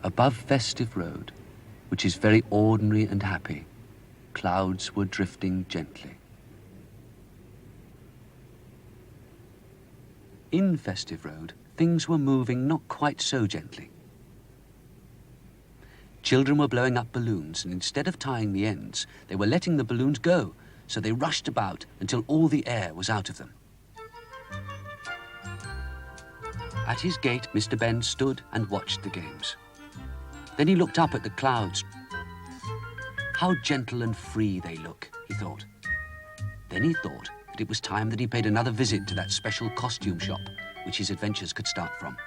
Above Festive Road, which is very ordinary and happy, clouds were drifting gently. In Festive Road, things were moving not quite so gently. Children were blowing up balloons, and instead of tying the ends, they were letting the balloons go, so they rushed about until all the air was out of them. At his gate, Mr. Benn stood and watched the games. Then he looked up at the clouds. How gentle and free they look, he thought. Then he thought that it was time that he paid another visit to that special costume shop, which his adventures could start from.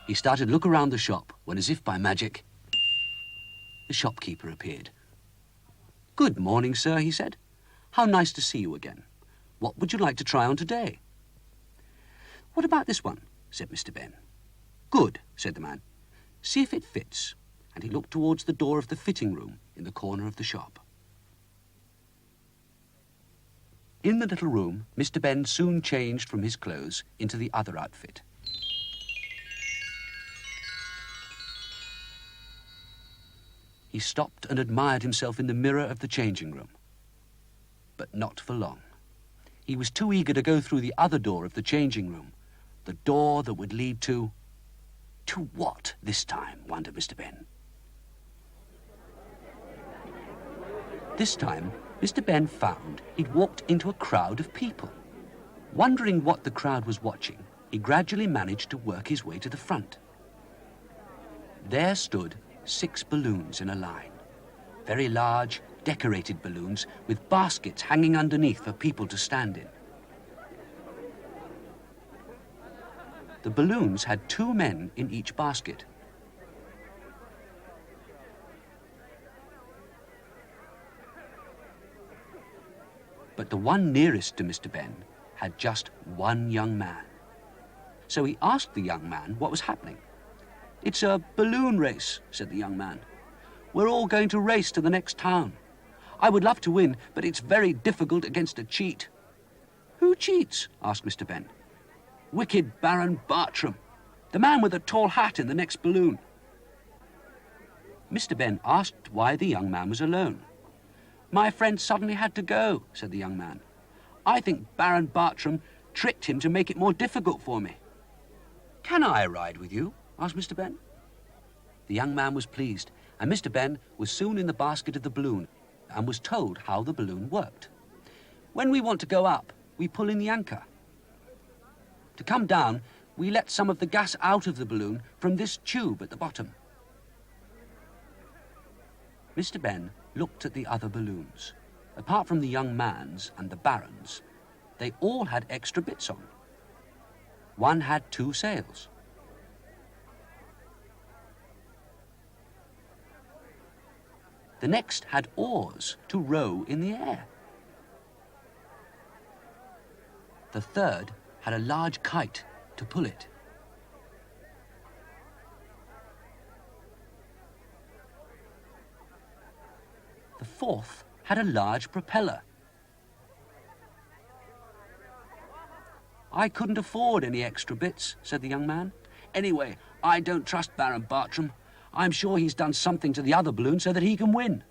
He started to look around the shop when, as if by magic, the shopkeeper appeared. "Good morning, sir," he said. "How nice to see you again. What would you like to try on today?" "What about this one?" said Mr. Benn. "Good," said the man. "See if it fits." And he looked towards the door of the fitting room in the corner of the shop. In the little room, Mr. Benn soon changed from his clothes into the other outfit. He stopped and admired himself in the mirror of the changing room. But not for long. He was too eager to go through the other door of the changing room, the door that would lead to... To what this time, wondered Mr. Benn. This time, Mr. Benn found he'd walked into a crowd of people. Wondering what the crowd was watching, he gradually managed to work his way to the front. There stood 6 balloons in a line. Very large, decorated balloons with baskets hanging underneath for people to stand in. The balloons had 2 men in each basket. But the one nearest to Mr. Benn had just one young man. So he asked the young man what was happening. "It's a balloon race," said the young man. "We're all going to race to the next town. I would love to win, but it's very difficult against a cheat." "Who cheats?" asked Mr. Benn. "Wicked Baron Bartram, the man with the tall hat in the next balloon." Mr. Benn asked why the young man was alone. "My friend suddenly had to go," said the young man. "I think Baron Bartram tricked him to make it more difficult for me." "Can I ride with you?" asked Mr. Benn. The young man was pleased, and Mr. Benn was soon in the basket of the balloon and was told how the balloon worked. "When we want to go up, we pull in the anchor. To come down, we let some of the gas out of the balloon from this tube at the bottom." Mr. Benn looked at the other balloons. Apart from the young man's and the Baron's, they all had extra bits on. One had 2 sails. The next had oars to row in the air. The third had a large kite to pull it. The fourth had a large propeller. "I couldn't afford any extra bits," said the young man. "Anyway, I don't trust Baron Bartram. I'm sure he's done something to the other balloon so that he can win."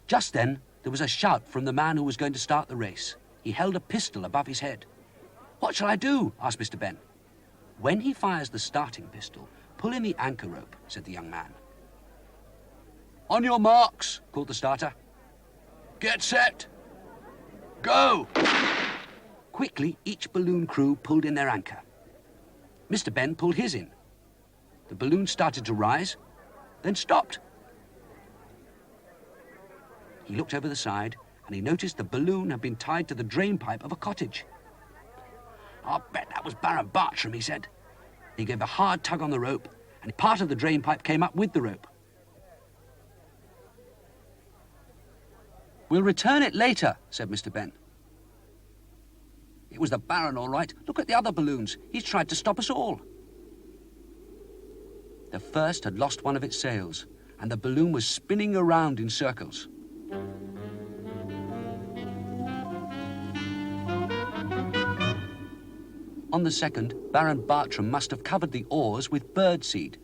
Just then, there was a shout from the man who was going to start the race. He held a pistol above his head. "What shall I do?" asked Mr. Benn. "When he fires the starting pistol, pull in the anchor rope," said the young man. "On your marks," called the starter. "Get set. Go!" Quickly, each balloon crew pulled in their anchor. Mr. Benn pulled his in. The balloon started to rise, then stopped. He looked over the side and he noticed the balloon had been tied to the drain pipe of a cottage. "I'll bet that was Baron Bartram," he said. He gave a hard tug on the rope and part of the drain pipe came up with the rope. "We'll return it later," said Mr. Benn. "It was the Baron, all right. Look at the other balloons. He's tried to stop us all." The first had lost one of its sails, and the balloon was spinning around in circles. On the second, Baron Bartram must have covered the oars with birdseed.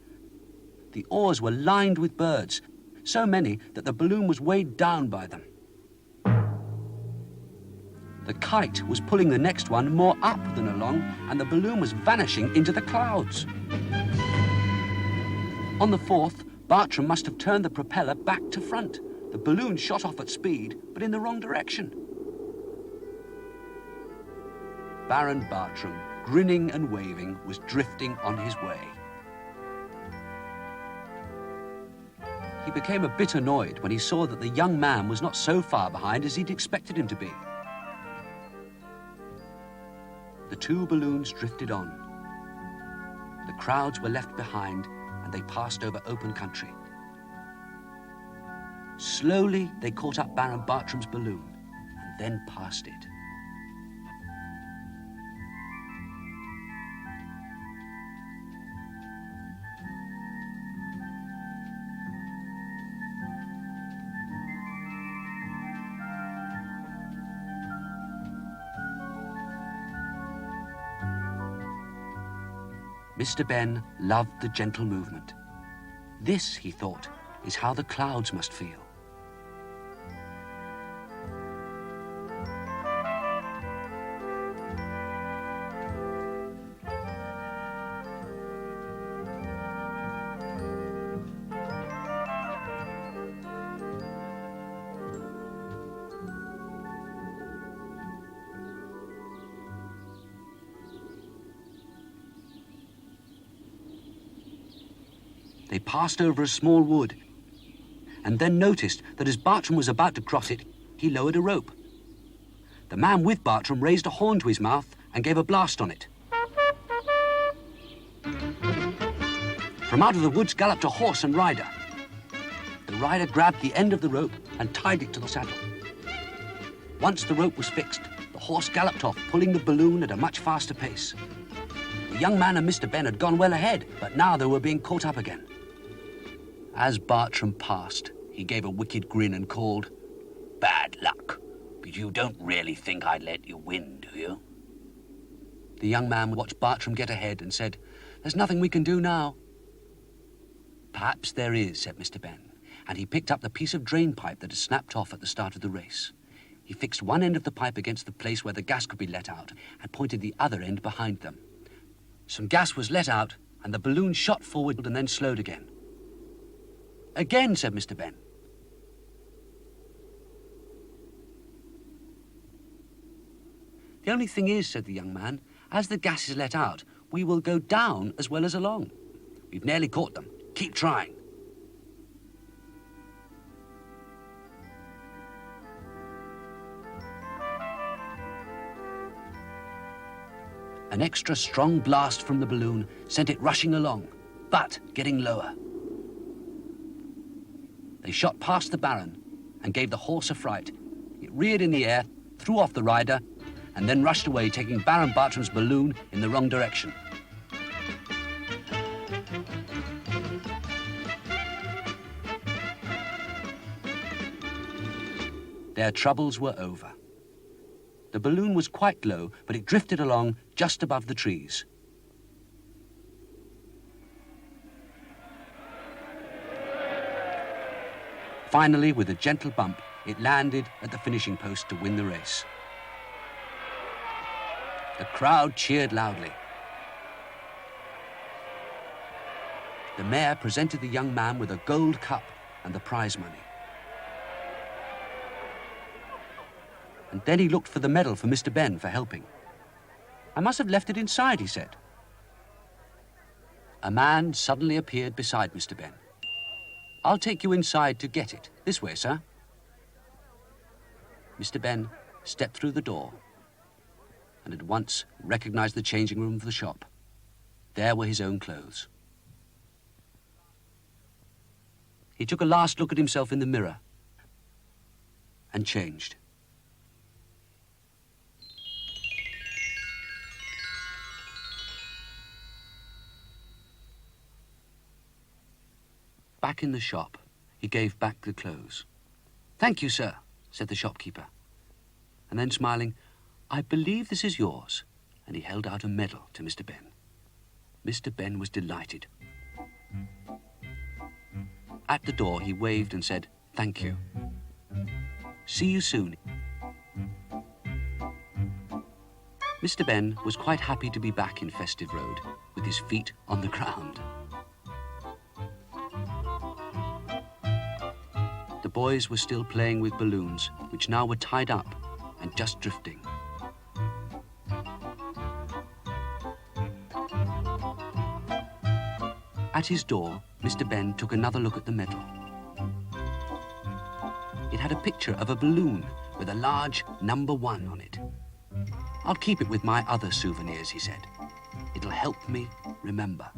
The oars were lined with birds, so many that the balloon was weighed down by them. The kite was pulling the next one more up than along, and the balloon was vanishing into the clouds. On the fourth, Bartram must have turned the propeller back to front. The balloon shot off at speed, but in the wrong direction. Baron Bartram, grinning and waving, was drifting on his way. He became a bit annoyed when he saw that the young man was not so far behind as he'd expected him to be. The two balloons drifted on. The crowds were left behind, and they passed over open country. Slowly, they caught up Baron Bartram's balloon, and then passed it. Mr. Benn loved the gentle movement. This, he thought, is how the clouds must feel. They passed over a small wood, and then noticed that as Bartram was about to cross it, he lowered a rope. The man with Bartram raised a horn to his mouth and gave a blast on it. From out of the woods galloped a horse and rider. The rider grabbed the end of the rope and tied it to the saddle. Once the rope was fixed, the horse galloped off, pulling the balloon at a much faster pace. The young man and Mr. Benn had gone well ahead, but now they were being caught up again. As Bartram passed, he gave a wicked grin and called, "Bad luck, but you don't really think I'd let you win, do you?" The young man watched Bartram get ahead and said, "There's nothing we can do now." "Perhaps there is," said Mr. Benn, and he picked up the piece of drain pipe that had snapped off at the start of the race. He fixed one end of the pipe against the place where the gas could be let out and pointed the other end behind them. Some gas was let out, and the balloon shot forward and then slowed again. "Again," said Mr. Benn. "The only thing is," said the young man, "as the gas is let out, we will go down as well as along. We've nearly caught them. Keep trying." An extra strong blast from the balloon sent it rushing along, but getting lower. They shot past the Baron and gave the horse a fright. It reared in the air, threw off the rider, and then rushed away, taking Baron Bartram's balloon in the wrong direction. Their troubles were over. The balloon was quite low, but it drifted along just above the trees. Finally, with a gentle bump, it landed at the finishing post to win the race. The crowd cheered loudly. The mayor presented the young man with a gold cup and the prize money. And then he looked for the medal for Mr. Benn for helping. "I must have left it inside," he said. A man suddenly appeared beside Mr. Benn. I'll take you inside to get it. This way, sir. Mr. Benn stepped through the door and at once recognized the changing room of the shop. There were his own clothes. He took a last look at himself in the mirror and changed. Back in the shop, he gave back the clothes. "Thank you, sir," said the shopkeeper. And then smiling, "I believe this is yours." And he held out a medal to Mr. Benn. Mr. Benn was delighted. At the door, he waved and said, "Thank you. See you soon." Mr. Benn was quite happy to be back in Festive Road with his feet on the ground. The boys were still playing with balloons, which now were tied up and just drifting. At his door, Mr. Benn took another look at the medal. It had a picture of a balloon with a large number 1 on it. "I'll keep it with my other souvenirs," he said. "It'll help me remember."